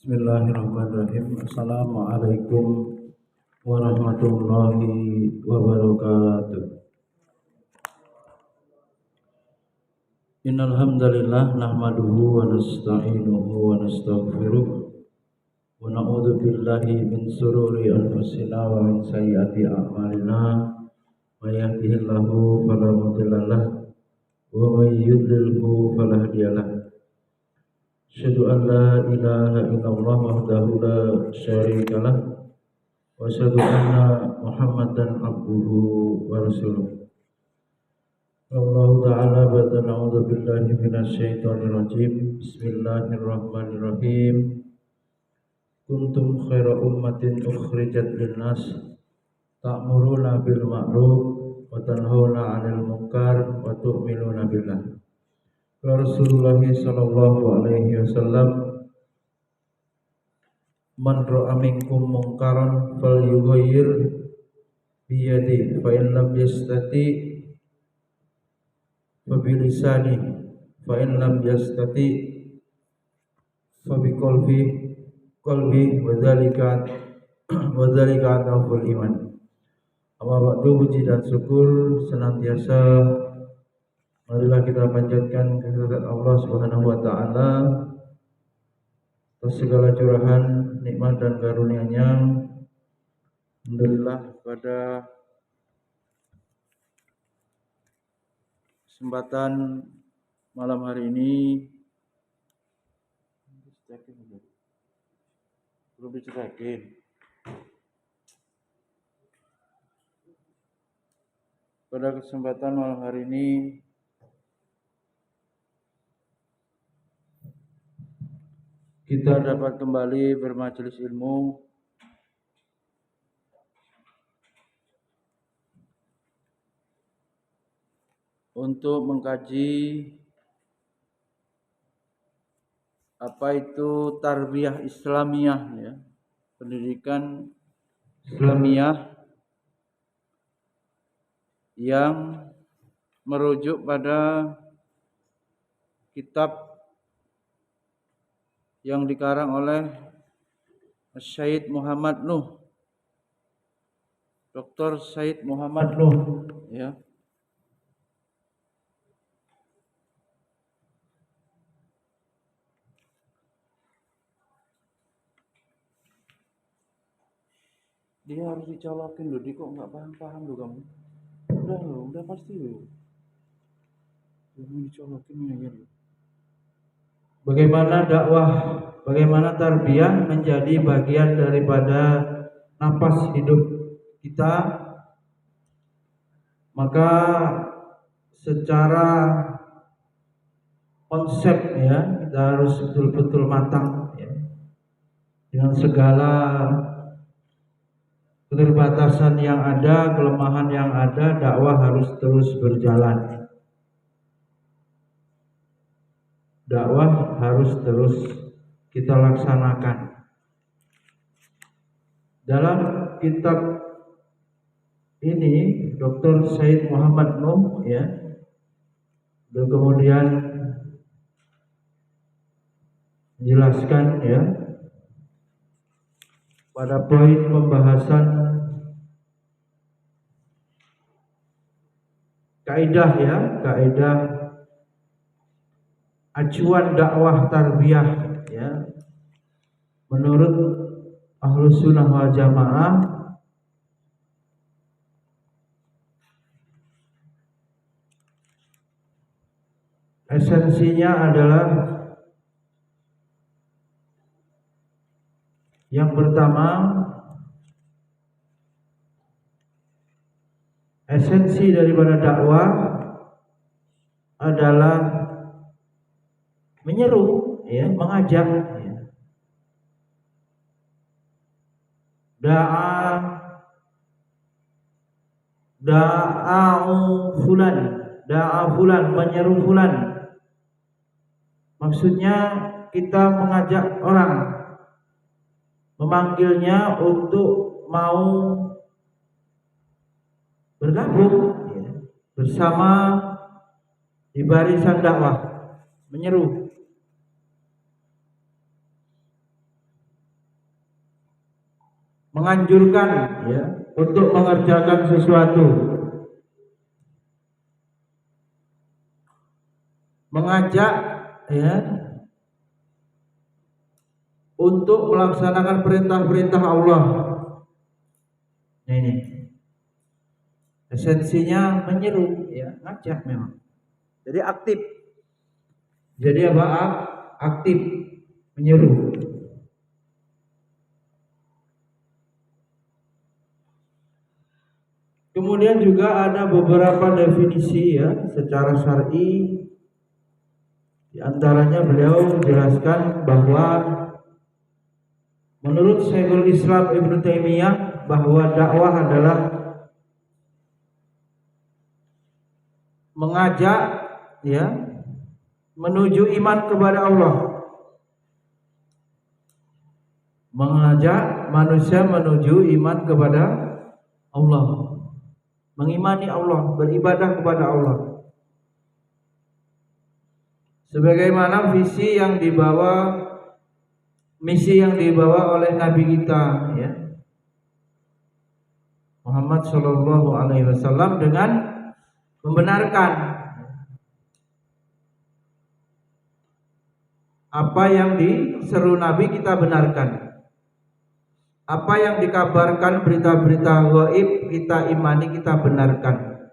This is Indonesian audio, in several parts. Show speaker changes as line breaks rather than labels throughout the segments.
Bismillahirrahmanirrahim. Assalamualaikum warahmatullahi wabarakatuh. Innal hamdalillah nahmaduhu wa nasta'inuhu wa nastaghfiruh wa na'udzu billahi min shururi anfusina wa min sayyiati a'malina. May yahdihillahu fala mudilla lahu wa may yudlilhu fala hadiya lahu. Asyhadu an la ilaha illallah wahdahu la syarika lah wa asyhadu anna Muhammadan abduhu wa rasuluh. Allah ta'ala wa na'udzu billahi minasy syaithanir rajim. Bismillahirrahmanirrahim. Kuntum khaira ummatin ukhrijat linnas ta'muruna bil ma'ruf wa tanhauna 'anil munkar wa tu'minuna billah. Rasulullah sallallahu alaihi wasallam, man ra'a minkum munkaran falyughayyir bi yadihi fa in lam yastati fa bi lisanihi fa in lam yastati fa bi qalbi wa dzalika adhaful iman. Amma ba'du, puji dan syukur senantiasa marilah kita panjatkan kehadirat Allah Subhanahu wa taala atas segala curahan nikmat dan karunia-Nya. Alhamdulillah, pada kesempatan malam hari ini belum dicekakin. Pada kesempatan malam hari ini kita dapat kembali bermajelis ilmu untuk mengkaji apa itu tarbiyah Islamiyah, ya, pendidikan Islamiyah yang merujuk pada kitab yang dikarang oleh Syed Muhammad Nuh, Dr. Syed Muhammad Nuh, ya. Dia harus dicolokin loh, dia kok nggak paham loh kamu. Udah pasti loh. Jangan dicolokin ya. Bagaimana dakwah, bagaimana tarbiyah menjadi bagian daripada napas hidup kita, maka secara konsep, ya, kita harus betul-betul matang, ya, dengan segala keterbatasan yang ada, kelemahan yang ada. Dakwah harus terus berjalan. Dakwah harus terus kita laksanakan. Dalam kitab ini Dr. Syed Muhammad Nuh, ya, dan kemudian menjelaskan, ya, pada poin pembahasan kaidah, ya, kaidah acuan dakwah tarbiyah, ya, menurut Ahlus Sunnah wal Jamaah. Esensinya adalah yang pertama, esensi daripada dakwah adalah menyeru, ya, mengajak, ya. Da'a fulan, menyeru fulan. Maksudnya kita mengajak orang, memanggilnya untuk mau bergabung, ya, bersama di barisan dakwah, menyeru. menganjurkan ya untuk mengerjakan sesuatu, mengajak ya untuk melaksanakan perintah-perintah Allah. Nah, ini esensinya menyeru ya, ngajak memang. Jadi aktif. Jadi apa? Aktif menyeru. Kemudian juga ada beberapa definisi ya secara syar'i. Di antaranya beliau menjelaskan bahwa menurut Syekhul Islam Ibnu Taimiyah bahwa dakwah adalah mengajak ya menuju iman kepada Allah. Mengajak manusia menuju iman kepada Allah. Mengimani Allah, beribadah kepada Allah. Sebagaimana misi yang dibawa oleh Nabi kita ya Muhammad Shallallahu Alaihi Wasallam dengan membenarkan apa yang diseru Nabi kita benarkan. Apa yang dikabarkan berita-berita gaib kita imani, kita benarkan.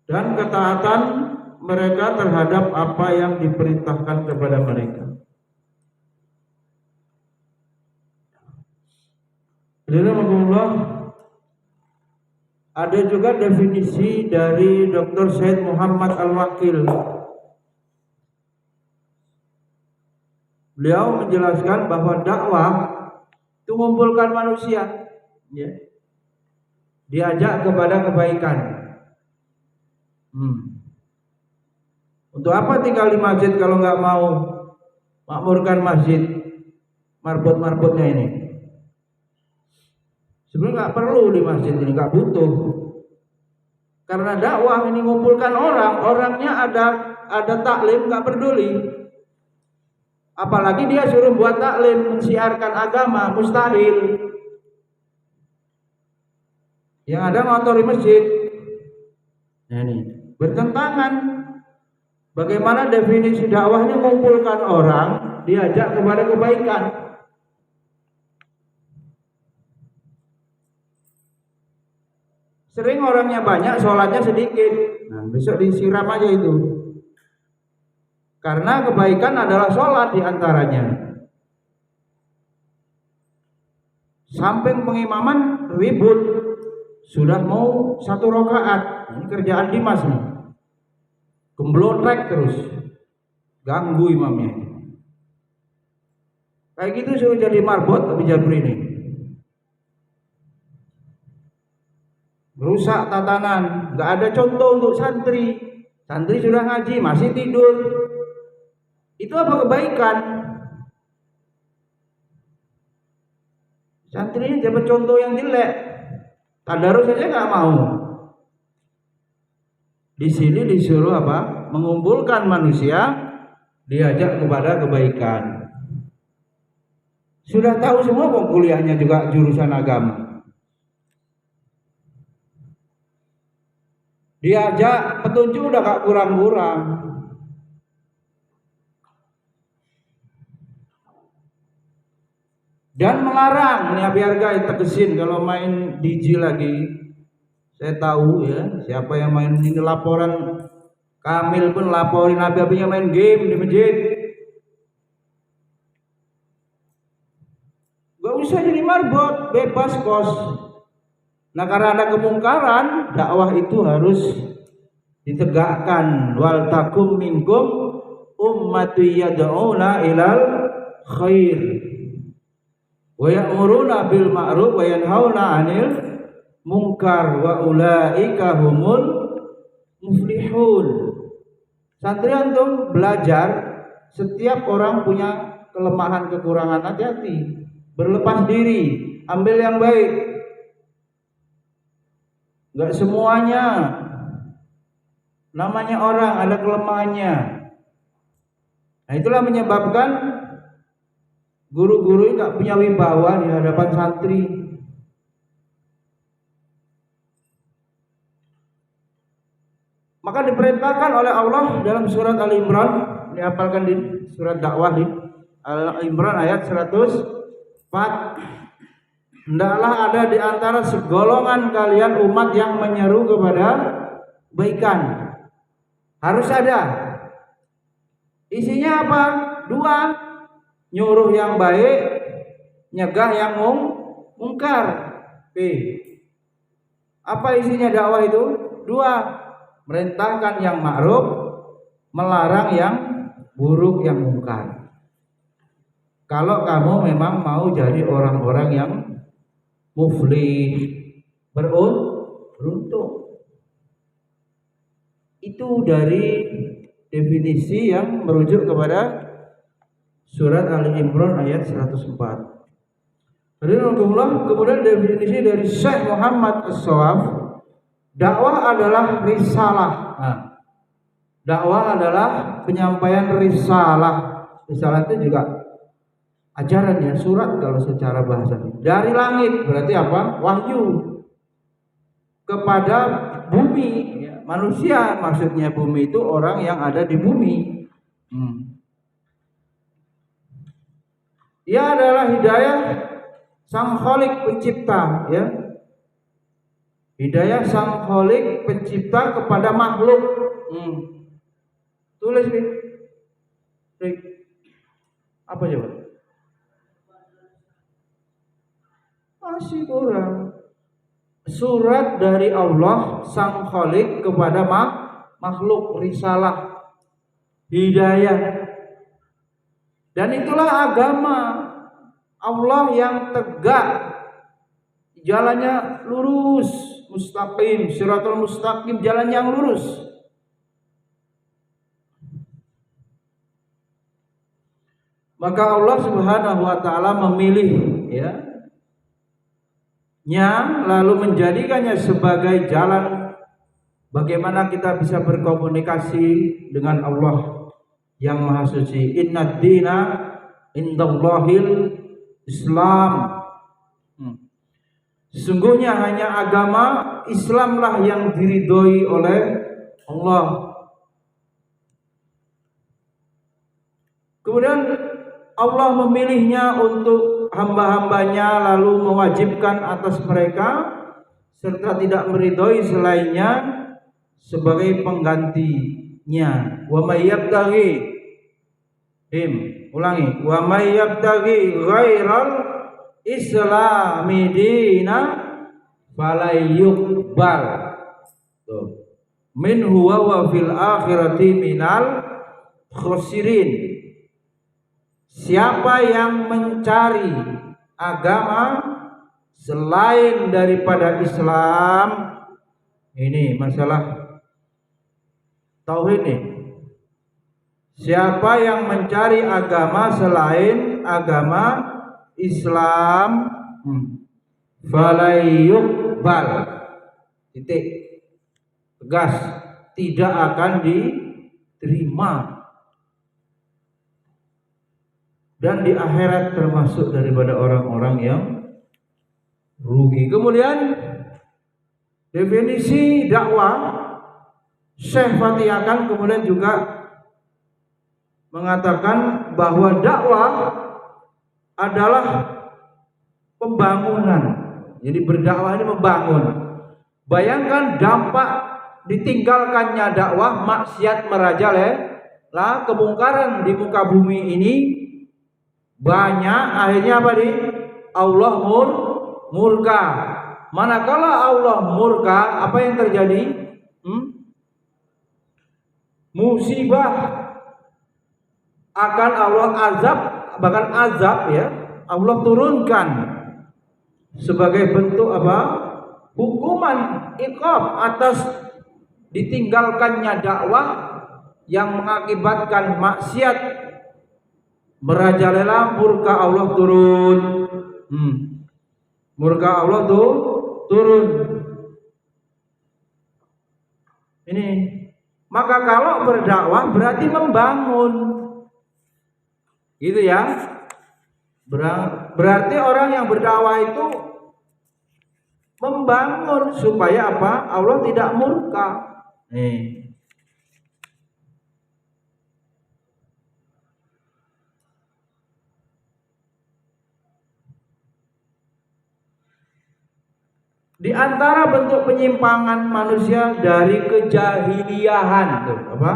Dan ketaatan mereka terhadap apa yang diperintahkan kepada mereka. Alhamdulillah. Ada juga definisi dari Dr. Syed Muhammad Al-Wakil. Beliau menjelaskan bahwa dakwah itu mengumpulkan manusia, ya. Diajak kepada kebaikan. Untuk apa tinggal di masjid kalau nggak mau makmurkan masjid marbot-marbotnya ini? Sebenarnya nggak perlu di masjid ini, nggak butuh. Karena dakwah ini mengumpulkan orang, orangnya ada taklim nggak peduli. Apalagi dia suruh buat taklim, mensiarkan agama, mustahil. Yang ada ngotori masjid. Nah ini bertentangan. Bagaimana definisi dakwah ini mengumpulkan orang, diajak kepada kebaikan. Sering orangnya banyak, sholatnya sedikit. Nah, besok disiram aja itu. Karena kebaikan adalah sholat diantaranya. Samping pengimaman ribut, sudah mau 1 rakaat. Ini kerjaan Dimas nih. Gemblotrek terus, ganggu imamnya. Kayak gitu suruh jadi marbot tapi Jabri ini. Merusak tatanan, nggak ada contoh untuk santri. Santri sudah ngaji masih tidur. Itu apa kebaikan? Santrinya dapat contoh yang jelek. Tadarus saja nggak mau. Di sini disuruh apa? Mengumpulkan manusia, diajak kepada kebaikan. Sudah tahu semua kok kuliahnya juga jurusan agama. Diajak petunjuk udah gak kurang-kurang. Dan melarang, ini biar guys tegesin kalau main DJ lagi. Saya tahu ya, siapa yang main ini laporan. Kamil pun laporin api-apinya main game di masjid. Gak usah jadi marbot, bebas kos. Nah karena ada kemungkaran, dakwah itu harus ditegakkan. Wal takum minkum ummatu yad'una ilal khair wa ya'muruna bil ma'ruf wa yanhauna 'anil munkar wa ulaika humul muflihun. Santri antum belajar, setiap orang punya kelemahan kekurangan, hati-hati, berlepas diri, ambil yang baik. Enggak semuanya, namanya orang ada kelemahannya. Nah, itulah menyebabkan guru-guru nggak punya wibawa di hadapan santri. Maka diperintahkan oleh Allah dalam surat Al-Imran, dihafalkan di surat dakwah di Al-Imran ayat 104. Hendaklah ada di antara segolongan kalian umat yang menyeru kepada kebaikan. Harus ada. Isinya apa? Dua. Nyuruh yang baik, nyegah yang mungkar. Apa isinya dakwah itu? Dua. Merintahkan yang ma'ruf, melarang yang buruk, yang mungkar. Kalau kamu memang mau jadi orang-orang yang muflih, beruntung. Itu dari definisi yang merujuk kepada surat Al-Imran ayat 104. Kemudian definisi dari Syekh Muhammad As-Shawaf, dakwah adalah risalah. Nah, dakwah adalah penyampaian risalah. Risalah itu juga ajaran ya, surat kalau secara bahasa. Dari langit berarti apa? Wahyu kepada bumi ya, manusia, maksudnya bumi itu orang yang ada di bumi. Ia adalah hidayah Sang Khalik pencipta ya. Hidayah Sang Khalik pencipta kepada makhluk. Tulis nih. Apa coba? Masih kurang. Surat dari Allah Sang Khalik kepada makhluk, risalah, hidayah. Dan itulah agama Allah yang tegak, jalannya lurus, mustaqim, siratal mustaqim, jalan yang lurus. Maka Allah Subhanahu wa taala memilih ya, lalu menjadikannya sebagai jalan bagaimana kita bisa berkomunikasi dengan Allah yang Maha Suci. Inna dina indallahil Islam. Sesungguhnya hanya agama Islamlah yang diridhoi oleh Allah. Kemudian Allah memilihnya untuk hamba-hambanya, lalu mewajibkan atas mereka serta tidak meridhoi selainnya sebagai penggantinya. Wa may yabtaghi ulangi, wa may yabtaghi ghairal islami dina falayyuqbal min huwa wa fil akhirati minal khosirin. Siapa yang mencari agama selain daripada Islam, ini masalah tauhid nih. Siapa yang mencari agama selain agama Islam, falayyuqbal, titik, tegas, tidak akan diterima. Dan di akhirat termasuk daripada orang-orang yang rugi. Kemudian definisi dakwah, Syekh Fatihkan kemudian juga mengatakan bahwa dakwah adalah pembangunan. Jadi berdakwah ini membangun. Bayangkan dampak ditinggalkannya dakwah, maksiat merajalela, kemungkaran di muka bumi ini banyak, akhirnya apa nih? Allah murka. Manakala Allah murka, apa yang terjadi? Musibah akan Allah azab, bahkan azab ya, Allah turunkan sebagai bentuk apa? Hukuman, iqab atas ditinggalkannya dakwah yang mengakibatkan maksiat, merajalela, murka Allah turun. Murka Allah tuh turun. Ini. Maka kalau berdakwah berarti membangun. Gitu ya. Berarti orang yang berdakwah itu membangun supaya apa? Allah tidak murka. Nih. Di antara bentuk penyimpangan manusia dari kejahiliahan, tuh, apa?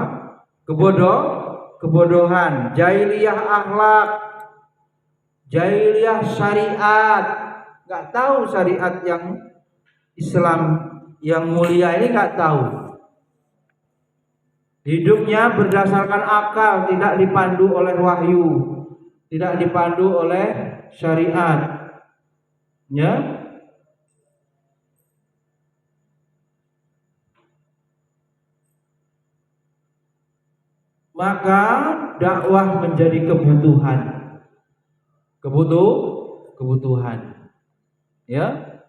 Kebodohan, jahiliyah akhlak, jahiliyah syariat, nggak tahu syariat yang Islam yang mulia ini nggak tahu. Hidupnya berdasarkan akal, tidak dipandu oleh wahyu, tidak dipandu oleh syariat. Ya. Maka dakwah menjadi kebutuhan. Kebutuhan. Ya.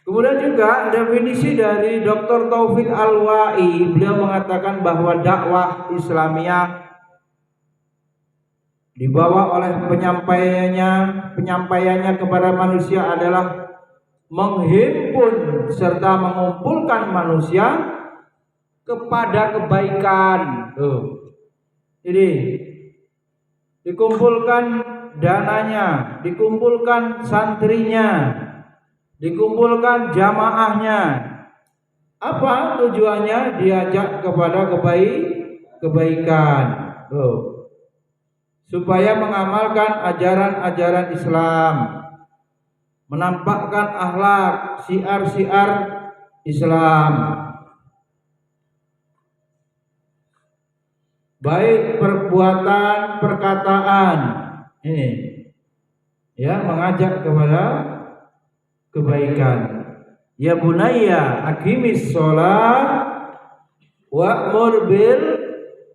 Kemudian juga definisi dari Dr. Taufik Al-Wa'i, beliau mengatakan bahwa dakwah Islamiyah dibawa oleh penyampaiannya kepada manusia adalah menghimpun serta mengumpulkan manusia kepada kebaikan. Ini dikumpulkan dananya, dikumpulkan santrinya, dikumpulkan jamaahnya. Apa tujuannya? Diajak kepada kebaikan. Supaya mengamalkan ajaran-ajaran Islam, menampakkan akhlak, syiar-syiar Islam, baik perbuatan, perkataan. Ini ya, mengajak kepada kebaikan. Ya bunayya aqimis shalah wa'mur bil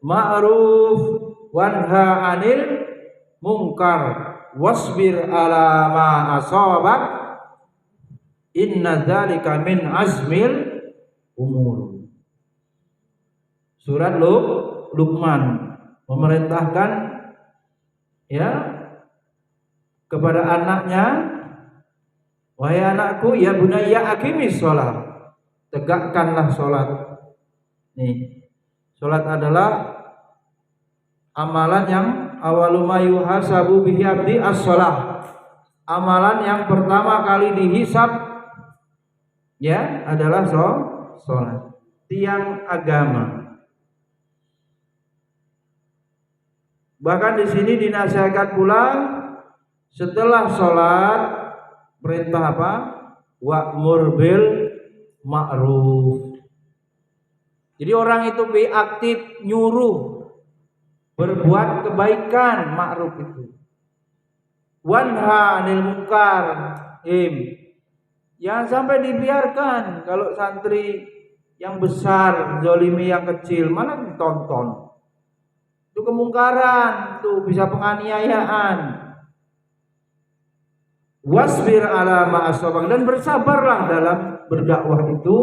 ma'ruf wanha 'anil munkar wasbir 'ala ma asabak inna dzalika min azmil umur. Surat Luqman memerintahkan ya kepada anaknya, wahai anakku, ya bunayya aqimis shalah, tegakkanlah salat. Nih, salat adalah amalan yang awalu ma yuhasabu bihi abdi as-shalah. Amalan yang pertama kali dihisab ya adalah salat, tiang agama. Bahkan di sini dinasihatkan pula setelah sholat perintah apa? Wa'mur bil ma'ruf. Jadi orang itu aktif nyuruh berbuat kebaikan, ma'ruf itu. Wanha 'anil munkar. Jangan sampai dibiarkan kalau santri yang besar zalimi yang kecil, mana ditonton. Itu kemungkaran, itu bisa penganiayaan. Wasbir 'ala ma asabak, dan bersabarlah dalam berdakwah itu,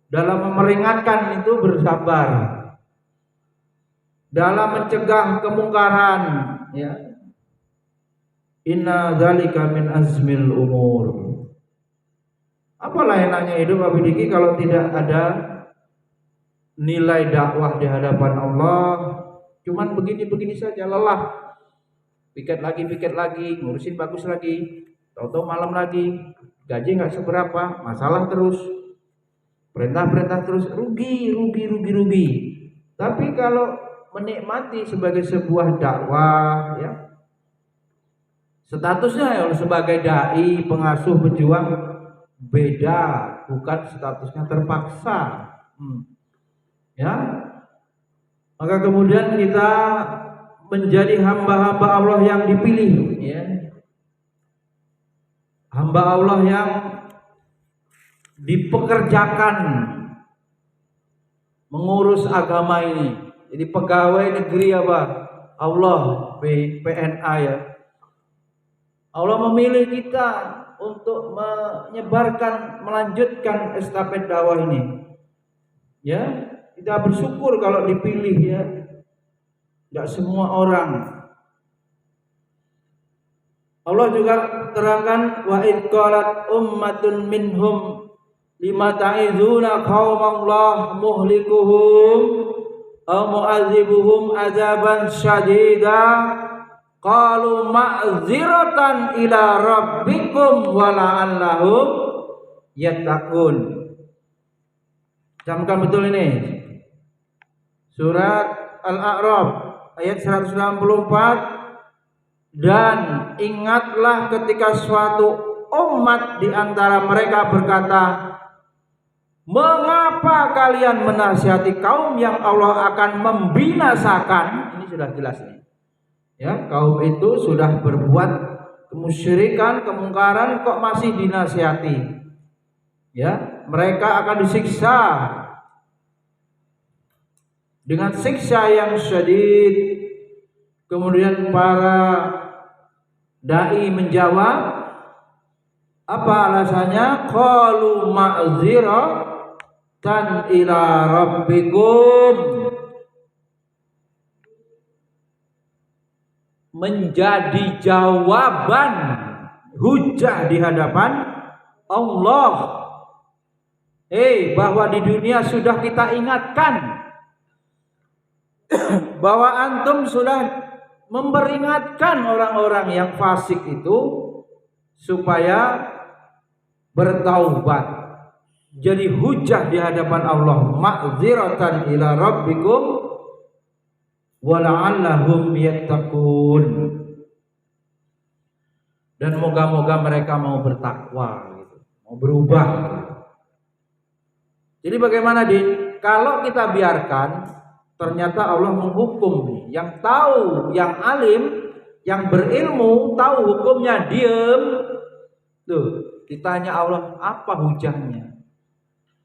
dalam memperingatkan itu bersabar. Dalam mencegah kemungkaran, ya. Inna dzalika min azmil umur. Apalah enaknya hidup Abidiki kalau tidak ada nilai dakwah di hadapan Allah? Cuman begini-begini saja, lelah. Piket lagi, ngurusin bagus lagi. Tahu-tahu malam lagi, gaji nggak seberapa, masalah terus, perintah terus, rugi. Tapi kalau menikmati sebagai sebuah dakwah, ya, statusnya ya sebagai dai, pengasuh, pejuang beda, bukan statusnya terpaksa. Ya, maka kemudian kita menjadi hamba-hamba Allah yang dipilih, ya. Hamba Allah yang dipekerjakan mengurus agama ini. Jadi pegawai negeri apa? Allah, PNA ya. Allah memilih kita untuk menyebarkan, melanjutkan estafet dakwah ini. Ya, kita bersyukur kalau dipilih ya. Tidak semua orang Allah juga terangkan wa id qalat ummatun minhum lima ta'izuna qaumallah muhlikuhum aw mu'adzibuhum adzaban syadida qalu ma'dziratan ila rabbikum wa la'allahum yattaqun. Camkan betul ini. Surat Al-A'raf ayat 194. Dan ingatlah ketika suatu umat di antara mereka berkata, mengapa kalian menasihati kaum yang Allah akan membinasakan? Ini sudah jelas nih. Ya, kaum itu sudah berbuat kemusyrikan, kemungkaran, kok masih dinasihati? Ya, mereka akan disiksa dengan siksa yang syadid. Kemudian para dai menjawab, apa alasannya? Qalu ma'dziratan ila rabbikum, menjadi jawaban hujah di hadapan Allah. Bahwa di dunia sudah kita ingatkan bahwa antum sudah memperingatkan orang-orang yang fasik itu supaya bertaubat. Jadi hujah di hadapan Allah, ma'dziratan ila rabbikum wa la'allahum yattaqun. Dan moga-moga mereka mau bertakwa gitu, mau berubah. Jadi bagaimana kalau kita biarkan, ternyata Allah menghukum nih. Yang tahu, yang alim, yang berilmu, tahu hukumnya, diem. Tuh, ditanya Allah, apa hujahnya?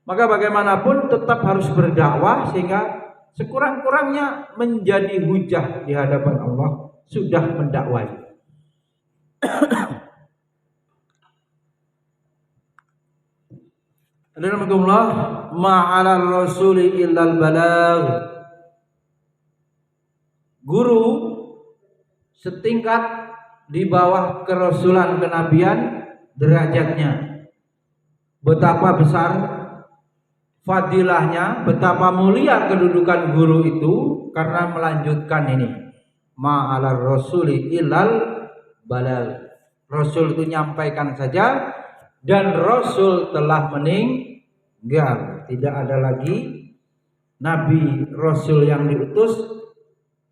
Maka bagaimanapun tetap harus berdakwah sehingga sekurang-kurangnya menjadi hujah di hadapan Allah, sudah mendakwai. Alhamdulillah, ma'alal rasuli illal balagh. Guru setingkat di bawah kerasulan kenabian derajatnya. Betapa besar fadilahnya, betapa mulia kedudukan guru itu karena melanjutkan ini. Ma'alar rasuli illal balagh. Rasul itu nyampaikan saja dan Rasul telah meninggal. Tidak ada lagi nabi Rasul yang diutus.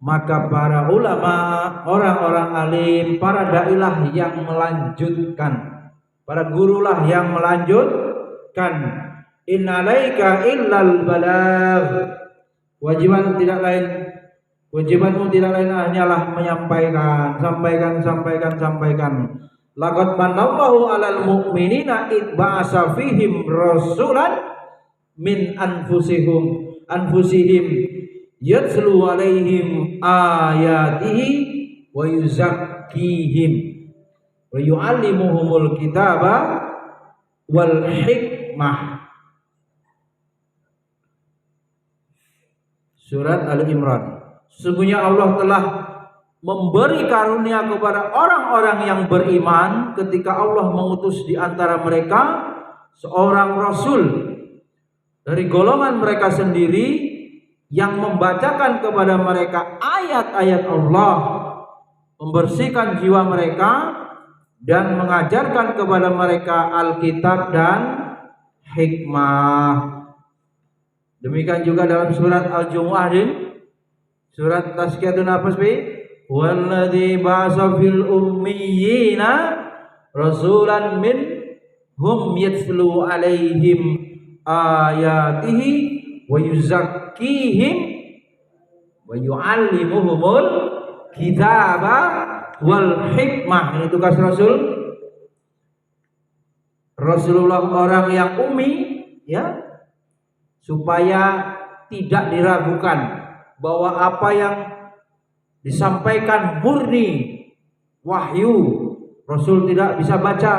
Maka para ulama, orang-orang alim, para dailah yang melanjutkan, para gurulah yang melanjutkan. Innalaika illal balagh. Wajibanmu tidak lain hanyalah menyampaikan, sampaikan. Laqad manallahu 'alal mu'minina id ba'asa fihim rasulan min anfusihim yatslu alaihim ayatihi wa yuzakkihim wa yu'allimuhumul kitaba wal hikmah. Surat Al-Imran. Sesungguhnya Allah telah memberi karunia kepada orang-orang yang beriman ketika Allah mengutus di antara mereka seorang rasul dari golongan mereka sendiri yang membacakan kepada mereka ayat-ayat Allah, membersihkan jiwa mereka dan mengajarkan kepada mereka Alkitab dan hikmah. Demikian juga dalam surat Al-Jumu'ah surat Tazkiyatun Nafs walladzi ba'atsa fil ummiyina rasulan minhum yatslu alaihim ayatihi wa yuzakkihim wa yu'allimuhumul kitaba wal hikmah. Ini tugas Rasulullah, orang yang ummi, ya, supaya tidak diragukan bahwa apa yang disampaikan murni wahyu. Rasul tidak bisa baca,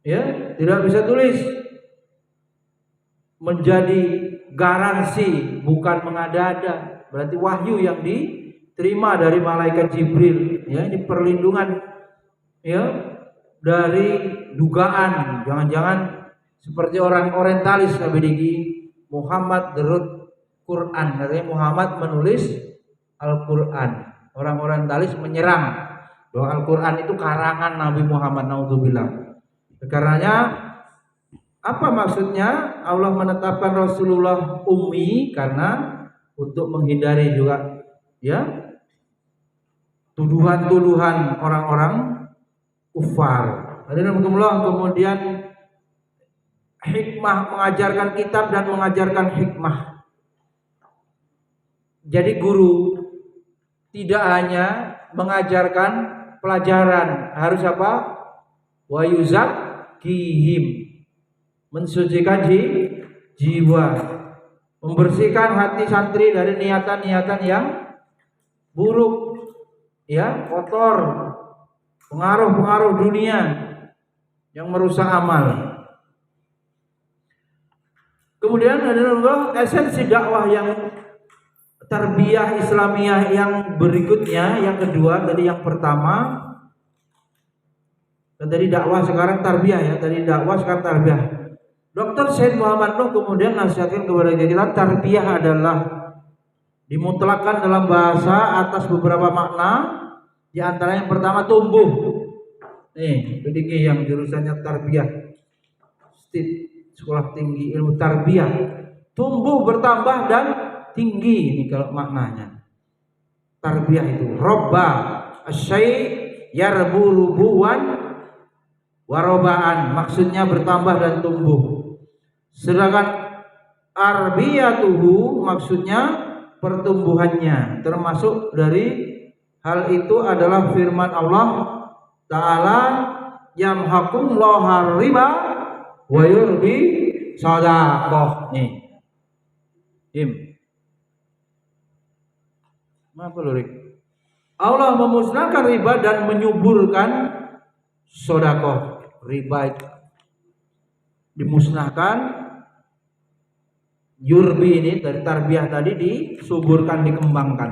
ya, tidak bisa tulis, menjadi garansi, bukan mengada-ada. Berarti wahyu yang diterima dari malaikat Jibril, ya, ini perlindungan ya dari dugaan jangan-jangan seperti orang orientalis Abidigi Muhammad derut Quran, katanya Muhammad menulis Al-Quran. Orang orientalis menyerang bahwa Al-Quran itu karangan Nabi Muhammad, naudzubillah. Karenanya apa maksudnya Allah menetapkan Rasulullah ummi? Karena untuk menghindari juga ya tuduhan-tuduhan orang-orang kufar. Kemudian hikmah mengajarkan kitab dan mengajarkan hikmah. Jadi guru tidak hanya mengajarkan pelajaran, harus apa? Wa yuzakkihim, mensucikan jiwa, membersihkan hati santri dari niatan-niatan yang buruk, ya, kotor, pengaruh-pengaruh dunia yang merusak amal. Kemudian ada esensi dakwah yang tarbiyah Islamiyah yang berikutnya, yang kedua dari yang pertama. Dari dakwah sekarang tarbiyah ya, dari dakwah sekarang tarbiyah. Dr. Syed Muhammad Nuh kemudian nasihatkan kepada kita, tarbiyah adalah dimutlakkan dalam bahasa atas beberapa makna. Di antara yang pertama tumbuh. Nih, pendidik yang jurusannya tarbiyah, sekolah tinggi ilmu tarbiyah, tumbuh, bertambah dan tinggi. Ini kalau maknanya tarbiyah itu robba asyai yarbu rubuwan warobaan, maksudnya bertambah dan tumbuh. Sedangkan arbiyatuhu maksudnya pertumbuhannya. Termasuk dari hal itu adalah firman Allah Ta'ala, yamhakum lohar riba wa yurbi shadaqah. Nih apa lurik? Allah memusnahkan riba dan menyuburkan sedekah. Riba dimusnahkan, yurbi ini dari tarbiyah tadi disuburkan, dikembangkan.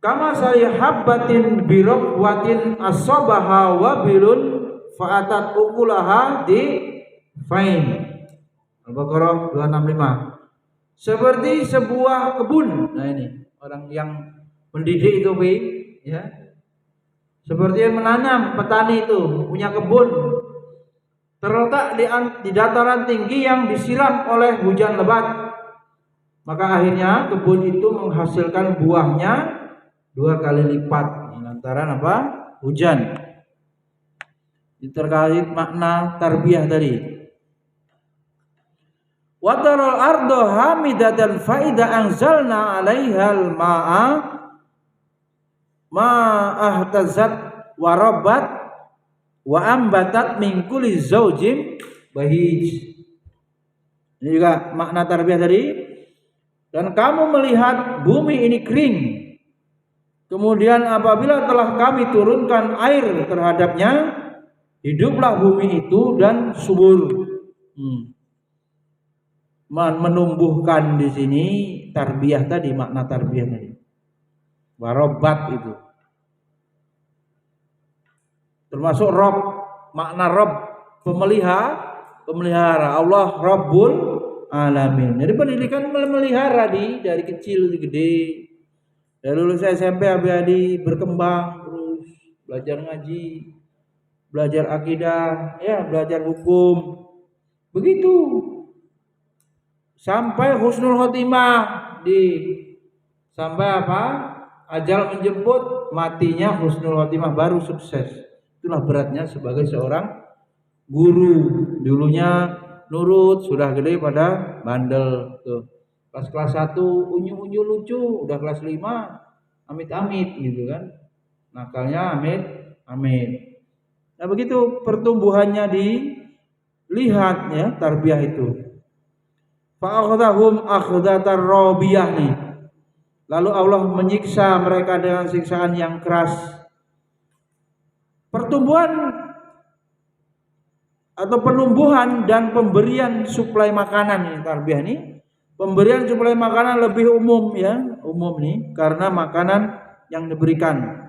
Kama sayhabbatin biraqwatin asabaha wabilun fa'atat ukulaha di fain. Al-Baqarah 265. Seperti sebuah kebun. Nah ini orang yang mendidik itu ya. Seperti yang menanam, petani itu punya kebun terletak di dataran tinggi yang disiram oleh hujan lebat. Maka akhirnya kebun itu menghasilkan buahnya 2 kali lipat lantaran apa? Hujan. Ini terkait makna tarbiyah tadi. Wa taral ardo hamidatan faida anzalna 'alaihal ma'a ma'ahtazat wa rabbat wa ambatat min kulli zaujin bahij. Ini juga makna tarbiyah tadi. Dan kamu melihat bumi ini kering, kemudian apabila telah kami turunkan air terhadapnya, hiduplah bumi itu dan subur. Menumbuhkan di sini tarbiyah tadi, makna tarbiyah tadi. Warobat itu termasuk rob, makna rob pemelihara. Allah Rabbul Alamin. Jadi pendidikan memelihara dari kecil gede. Dari lulus SMP adik-adik berkembang terus belajar ngaji, belajar akidah, ya belajar hukum. Begitu sampai husnul khotimah sampai apa? Ajal menjemput, matinya husnul khotimah baru sukses. Itulah beratnya sebagai seorang guru. Dulunya nurut, sudah gede pada bandel tuh. Pas kelas 1 unyu-unyu lucu, udah kelas 5 amit-amit gitu kan. Nakalnya amit. Nah begitu pertumbuhannya dilihat ya tarbiyah itu. Fa'akhadhahum akhdatar rabiyah nih. Lalu Allah menyiksa mereka dengan siksaan yang keras. Pertumbuhan atau penumbuhan dan pemberian suplai makanan ini tarbiyah nih. Pemberian suplai makanan lebih umum ya, umum nih karena makanan yang diberikan.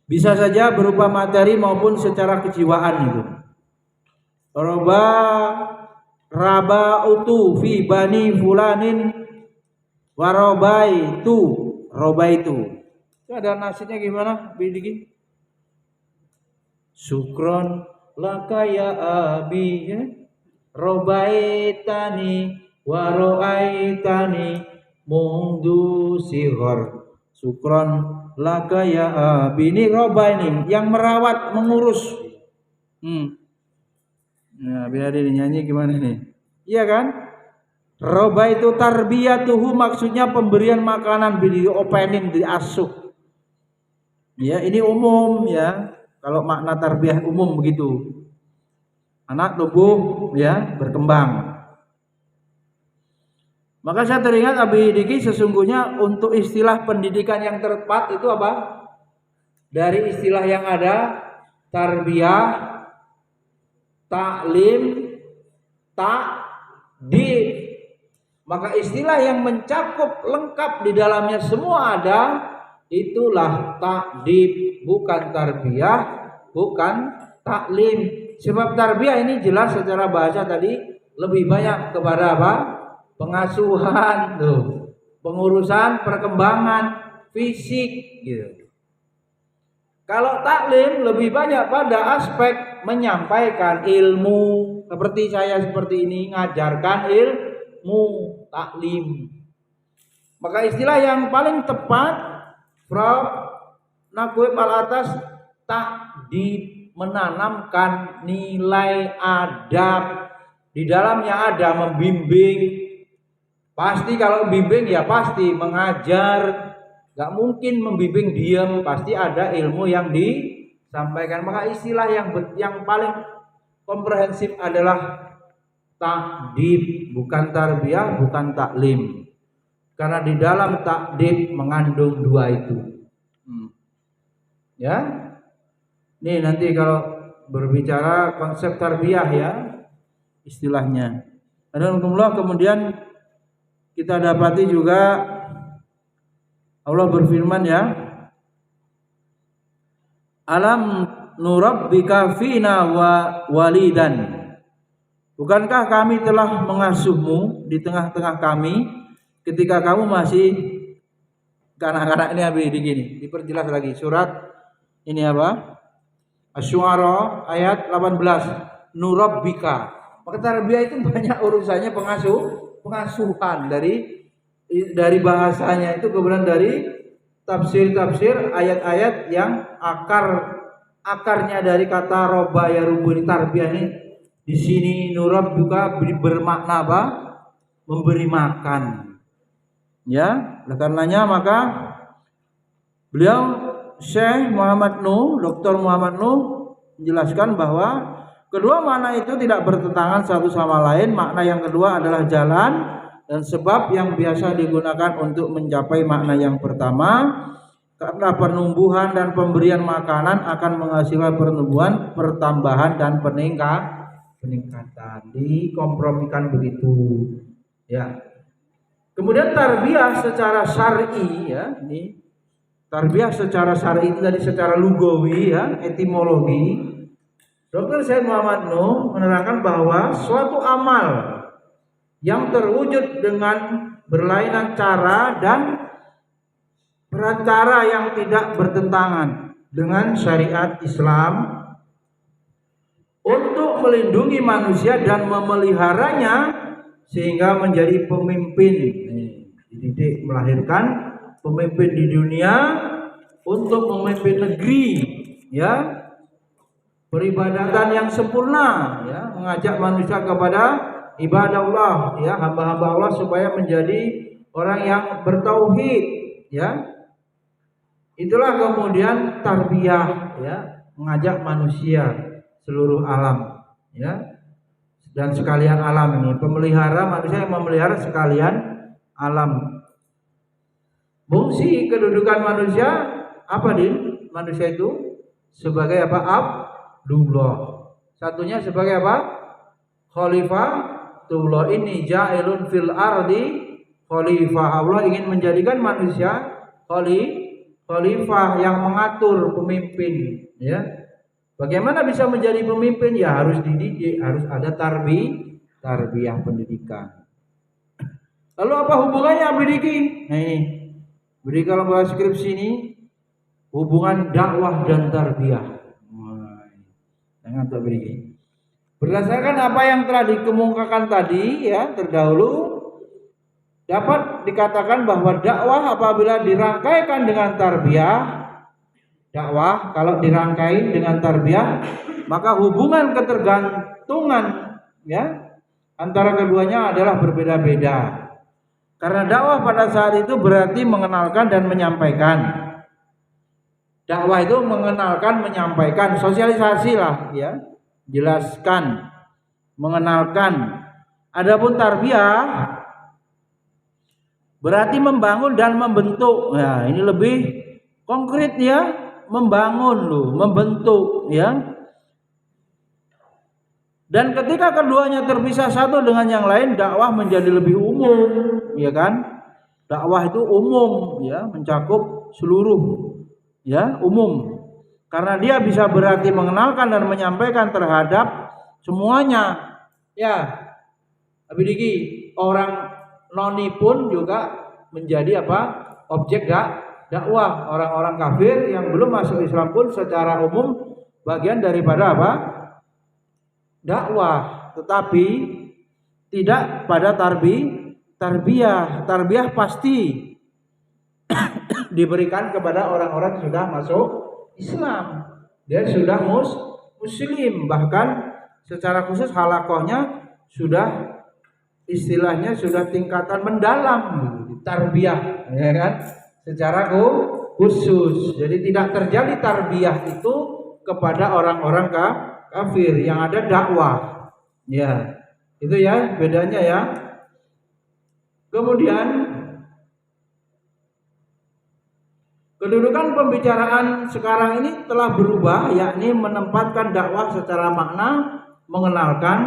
Bisa saja berupa materi maupun secara kejiwaan itu. Raba utu fi bani fulanin warobaitu robaitu. Itu ada nasibnya gimana, Bidiki? Sukron laka ya abi ya. Robaitani waroaitani mundu sihor. Sukron laka ya abi. Ini roba ini yang merawat, mengurus. Nah, biar dinyanyi gimana nih? Iya kan? Roba itu tarbiyatuhu, maksudnya pemberian makanan, diopenin, diasuh. Ya, ini umum ya. Kalau makna tarbiyah umum begitu. Anak tumbuh ya, berkembang. Maka saya teringat Abi Diki, sesungguhnya untuk istilah pendidikan yang tepat itu apa? Dari istilah yang ada, tarbiyah, taklim, takdib. Maka istilah yang mencakup lengkap di dalamnya semua ada, itulah takdib, bukan tarbiyah, bukan taklim. Sebab tarbiyah ini jelas secara bahasa tadi lebih banyak kepada apa? Pengasuhan, tuh, pengurusan perkembangan fisik gitu. Kalau taklim lebih banyak pada aspek menyampaikan ilmu, seperti saya seperti ini ngajarkan ilmu, taklim. Maka istilah yang paling tepat Prof. Nakwib al-Atas, takdib, menanamkan nilai adab. Di dalamnya ada membimbing. Pasti kalau bimbing ya pasti mengajar. Gak mungkin membimbing diam, pasti ada ilmu yang disampaikan. Maka istilah yang paling komprehensif adalah takdib, bukan tarbiyah, bukan taklim. Karena di dalam takdib mengandung dua itu. Ya, nih nanti kalau berbicara konsep tarbiyah ya istilahnya. Alhamdulillah, kemudian kita dapati juga Allah berfirman ya, alam nurabbika fina walidan. Bukankah kami telah mengasuhmu di tengah-tengah kami ketika kamu masih kanak-kanak. Ini habis begini, diperjelas lagi surat ini apa? Asy-Syu'ara ayat 18. Nurabbika. Maka tarbiyah itu banyak urusannya pengasuhan dari bahasanya itu, kemudian dari tafsir ayat-ayat yang akarnya dari kata roba ya rubuni tarbiyah ini. Di sini nurab juga bermakna apa? Memberi makan. Ya, oleh karenanya maka beliau Syekh Muhammad Nuh, Dr. Muhammad Nuh menjelaskan bahwa kedua makna itu tidak bertentangan satu sama lain. Makna yang kedua adalah jalan dan sebab yang biasa digunakan untuk mencapai makna yang pertama, karena penumbuhan dan pemberian makanan akan menghasilkan pertumbuhan, pertambahan dan peningkatan. Dikompromikan begitu. Ya. Kemudian tarbiyah secara syar'i ya, ini tarbiyah secara syar'i itu dari secara lugawi ya, etimologi. Dr. Syekh Muhammad Nuh menerangkan bahwa suatu amal yang terwujud dengan berlainan cara dan perantara yang tidak bertentangan dengan syariat Islam untuk melindungi manusia dan memeliharanya sehingga menjadi pemimpin, dididik melahirkan pemimpin di dunia untuk memimpin negeri ya, peribadatan yang sempurna ya, mengajak manusia kepada ibadah Allah ya, hamba-hamba Allah supaya menjadi orang yang bertauhid ya. Itulah kemudian tarbiyah ya, mengajak manusia seluruh alam ya, dan sekalian alam ini, pemelihara manusia yang memelihara sekalian alam. Fungsi kedudukan manusia apa din? Manusia itu sebagai apa? Abdullah. Satunya sebagai apa? Khalifatullah. Ini ja'ilun fil ardi khalifah. Allah ingin menjadikan manusia khalifah yang mengatur pemimpin, ya. Bagaimana bisa menjadi pemimpin? Ya harus dididik, harus ada tarbiyah pendidikan. Lalu apa hubungannya Abidiki? Nah ini, beri kalau bahas skripsi ini hubungan dakwah dan tarbiyah. Jangan tak beri. Berdasarkan apa yang telah dikemukakan tadi ya terdahulu, dapat dikatakan bahwa dakwah apabila dirangkaikan dengan tarbiyah, dakwah kalau dirangkai dengan tarbiyah, maka hubungan ketergantungan ya antara keduanya adalah berbeda-beda. Karena dakwah pada saat itu berarti mengenalkan dan menyampaikan. Dakwah itu mengenalkan, menyampaikan, sosialisasi lah ya, jelaskan, mengenalkan. Adapun tarbiyah berarti membangun dan membentuk. Ya, ini lebih konkret ya, membangun loh, membentuk ya. Dan ketika keduanya terpisah satu dengan yang lain, dakwah menjadi lebih umum, ya kan? Dakwah itu umum ya, mencakup seluruh ya, umum. Karena dia bisa berarti mengenalkan dan menyampaikan terhadap semuanya. Ya, Abidiki, orang noni pun juga menjadi apa? Objek dakwah. Orang-orang kafir yang belum masuk Islam pun secara umum bagian daripada apa? Dakwah, tetapi tidak pada tarbiyah. Tarbiyah pasti diberikan kepada orang-orang yang sudah masuk Islam. Dia sudah muslim, bahkan secara khusus halakohnya sudah istilahnya sudah tingkatan mendalam tarbiyah, ya kan? Secara khusus. Jadi tidak terjadi tarbiyah itu kepada orang-orang kafir, yang ada dakwah. Ya, itu ya bedanya ya. Kemudian kedudukan pembicaraan sekarang ini telah berubah, yakni menempatkan dakwah secara makna, mengenalkan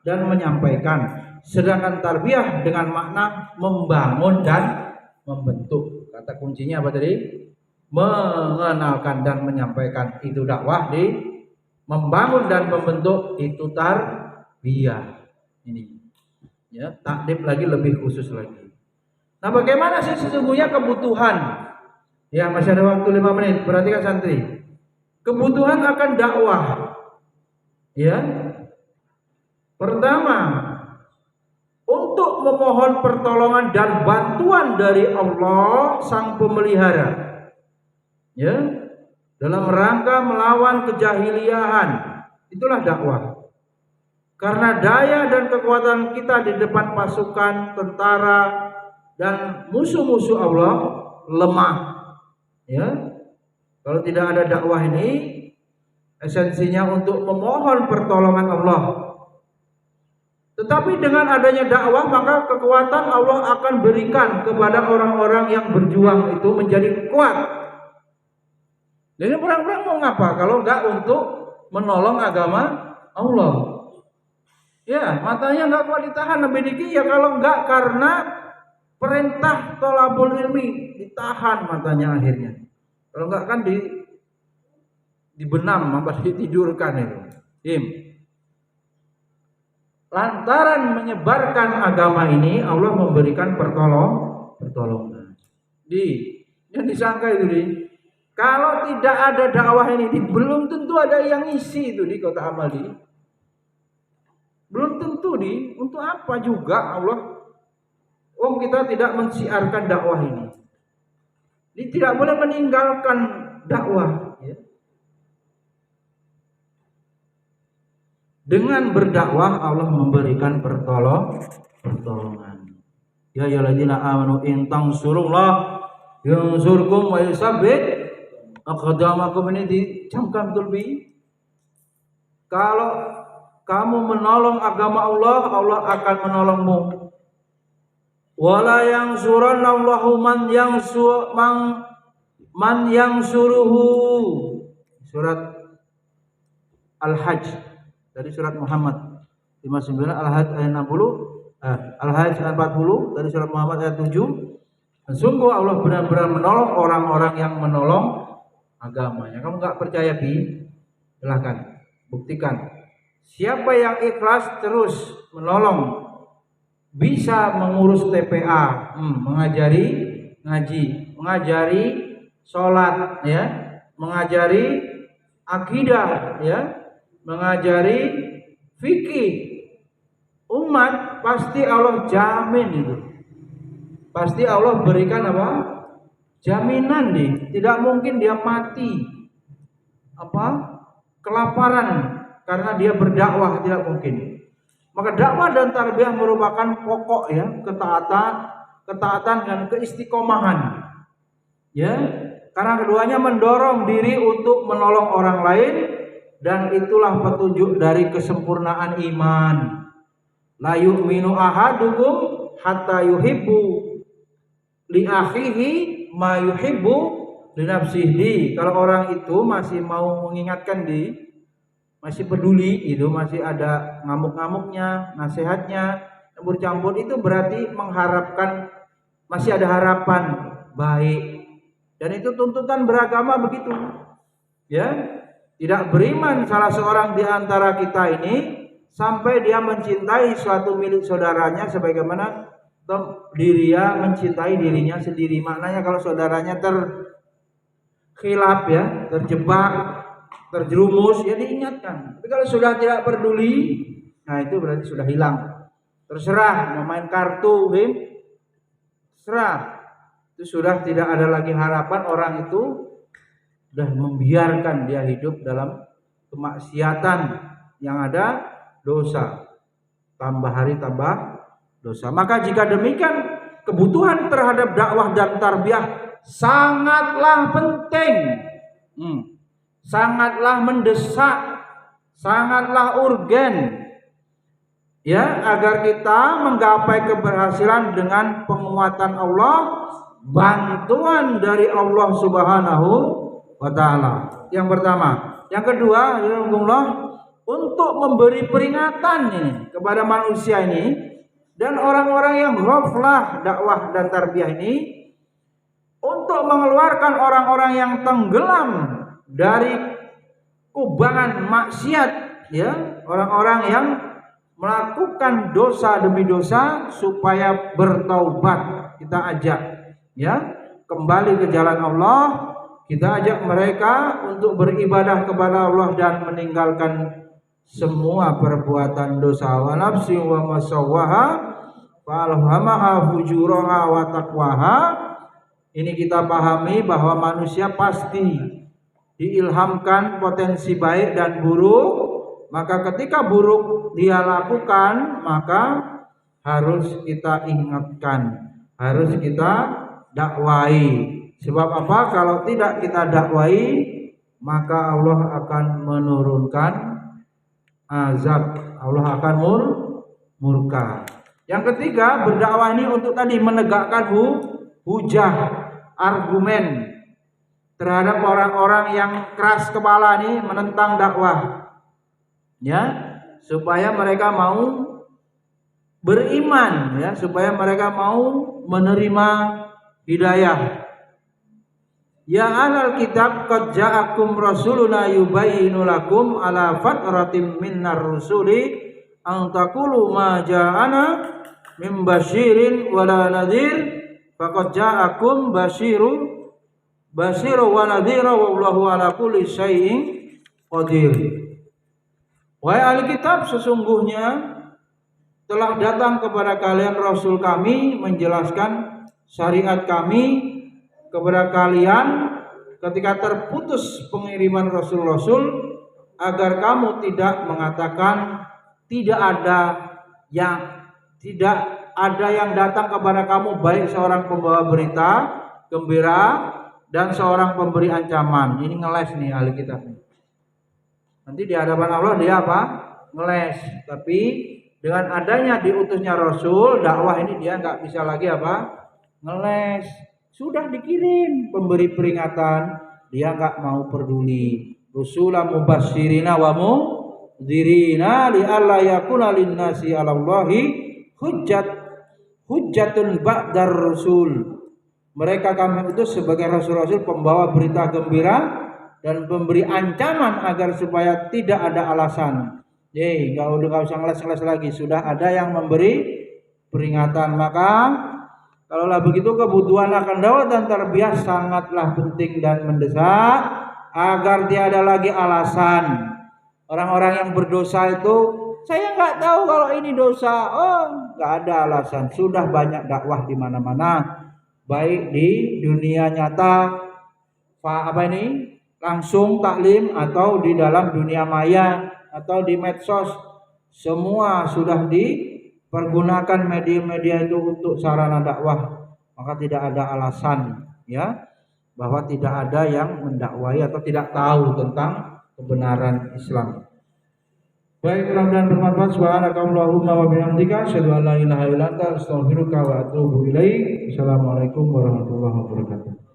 dan menyampaikan. Sedangkan tarbiyah dengan makna membangun dan membentuk. Kata kuncinya apa tadi? Mengenalkan dan menyampaikan, itu dakwah. Di membangun dan membentuk, itu tarbiyah. Ini ya, takdib lagi lebih khusus lagi. Nah, bagaimana sih sesungguhnya kebutuhan? Ya, masih ada waktu 5 menit. Perhatikan santri. Kebutuhan akan dakwah. Ya. Pertama, untuk memohon pertolongan dan bantuan dari Allah Sang Pemelihara. Ya. Dalam rangka melawan kejahiliahan. Itulah dakwah. Karena daya dan kekuatan kita di depan pasukan, tentara dan musuh-musuh Allah lemah. Ya. Kalau tidak ada dakwah ini, esensinya untuk memohon pertolongan Allah. Tetapi dengan adanya dakwah, maka kekuatan Allah akan berikan kepada orang-orang yang berjuang itu menjadi kuat. Jadi perang-perang mau ngapa kalau enggak untuk menolong agama Allah? Ya, matanya enggak kuat ditahan lebih dikit ya, kalau enggak karena perintah thalabul ilmi ditahan matanya akhirnya. Kalau enggak kan dibenam apa ditidurkan itu. Lantaran menyebarkan agama ini, Allah memberikan pertolongan. Yang disangka itu kalau tidak ada dakwah ini, belum tentu ada yang isi itu di kota Amali. Belum tentu untuk apa juga Allah. Kita tidak mensiarkan dakwah ini. Tidak boleh meninggalkan dakwah. Ya. Dengan berdakwah Allah memberikan pertolongan. Ya ayyuhalladzina amanu in tansurullah yansurkum wa yusabbit aqdamakum. Ini dicamkan betul bi. Kalau kamu menolong agama Allah, Allah akan menolongmu. Wala yansurannallahu man yansuruhu. Surat Al-Hajj dari surat Muhammad 59, Al-Hajj ayat 60, Al-Hajj ayat 40 dari surat Muhammad ayat 7. Sungguh Allah benar-benar menolong orang-orang yang menolong agamanya. Kamu nggak percaya, Bi? Silahkan buktikan. Siapa yang ikhlas terus menolong, bisa mengurus TPA, mengajari ngaji, mengajari sholat, ya, mengajari akidah, ya, mengajari fikih umat, pasti Allah jamin itu. Pasti Allah berikan apa? Jaminan nih, tidak mungkin dia mati kelaparan karena dia berdakwah, tidak mungkin. Maka dakwah dan tarbiyah merupakan pokok, ya, ketaatan dan keistiqomahan. Ya, karena keduanya mendorong diri untuk menolong orang lain, dan itulah petunjuk dari kesempurnaan iman. La yu'minu ahadukum hatta yuhibbu li akhihi ma yuhibbu li nafsihi. Kalau orang itu masih mau mengingatkan masih peduli, itu masih ada ngamuk-ngamuknya, nasihatnya, campur-campur, itu berarti mengharapkan, masih ada harapan baik. Dan itu tuntutan beragama begitu. Ya, tidak beriman salah seorang di antara kita ini sampai dia mencintai suatu milik saudaranya sebagaimana dia mencintai dirinya sendiri. Maknanya kalau saudaranya terkhilaf, ya, terjebak, terjerumus, ya diingatkan. Tapi kalau sudah tidak peduli, nah itu berarti sudah hilang. Terserah mau main kartu, terserah. Itu sudah tidak ada lagi harapan, orang itu sudah membiarkan dia hidup dalam kemaksiatan, yang ada dosa, tambah hari tambah dosa. Maka jika demikian, kebutuhan terhadap dakwah dan tarbiyah sangatlah penting, sangatlah mendesak, sangatlah urgen, ya, agar kita menggapai keberhasilan dengan penguatan Allah, bantuan dari Allah Subhanahu wa ta'ala. Yang pertama. Yang kedua, untuk memberi peringatan ini kepada manusia ini dan orang-orang yang ghaflah dakwah dan tarbiyah ini, untuk mengeluarkan orang-orang yang tenggelam dari kubangan maksiat, ya, orang-orang yang melakukan dosa demi dosa, supaya bertaubat. Kita ajak, ya, kembali ke jalan Allah. Kita ajak mereka untuk beribadah kepada Allah dan meninggalkan semua perbuatan dosa. Wa nafsi wa masawwaha fa alhamaha fujuraha wa taqwaha. Ini kita pahami bahwa manusia pasti diilhamkan potensi baik dan buruk. Maka ketika buruk dia lakukan, maka harus kita ingatkan, harus kita dakwai. Sebab apa? Kalau tidak kita dakwai, maka Allah akan menurunkan azab, Allah akan murka. Yang ketiga, berdakwah ini untuk tadi menegakkan hujah, argumen terhadap orang-orang yang keras kepala nih menentang dakwah, ya, supaya mereka mau beriman, ya, supaya mereka mau menerima hidayah. Ya ahlal kitab, qad ja'akum rasuluna yubayyinu lakum ala fatratin minnar rusuli an taqulu ma ja'ana min basyirin wala nadhir faqad ja'akum basyiru wa nadhira wallahu ala kulli syai'in qadir. Wahai ahli kitab, sesungguhnya telah datang kepada kalian rasul kami menjelaskan syariat kami kepada kalian ketika terputus pengiriman rasul-rasul, agar kamu tidak mengatakan tidak ada yang datang kepada kamu, baik seorang pembawa berita gembira dan seorang pemberi ancaman. Ini ngeles nih ahli kitab. Nanti di hadapan Allah dia apa? Ngeles. Tapi dengan adanya diutusnya Rasul, dakwah ini dia nggak bisa lagi apa? Ngeles. Sudah dikirim pemberi peringatan, dia nggak mau peduli. Rusulan mubasyirina wa mudhirina li alla yakuna linnasi 'alallahi hujjatun ba'dar rusul. Mereka kami utus sebagai rasul-rasul pembawa berita gembira dan pemberi ancaman agar supaya tidak ada alasan. Enggak usah ngeles-ngeles lagi, sudah ada yang memberi peringatan. Maka kalaulah begitu kebutuhan akan dakwah dan tarbiyah sangatlah penting dan mendesak agar tiada lagi alasan. Orang-orang yang berdosa itu, saya nggak tahu kalau ini dosa. Oh, nggak ada alasan. Sudah banyak dakwah di mana-mana, baik di dunia nyata, langsung taklim, atau di dalam dunia maya atau di medsos. Semua sudah dipergunakan media-media itu untuk sarana dakwah. Maka tidak ada alasan, ya, bahwa tidak ada yang mendakwai atau tidak tahu tentang kebenaran Islam. Baik, mudah-mudahan bermanfaat. Subhanakallahumma wa bihamdika asyhadu an la ilaha illa anta astaghfiruka wa atubu ilaik. Assalamualaikum warahmatullahi wabarakatuh.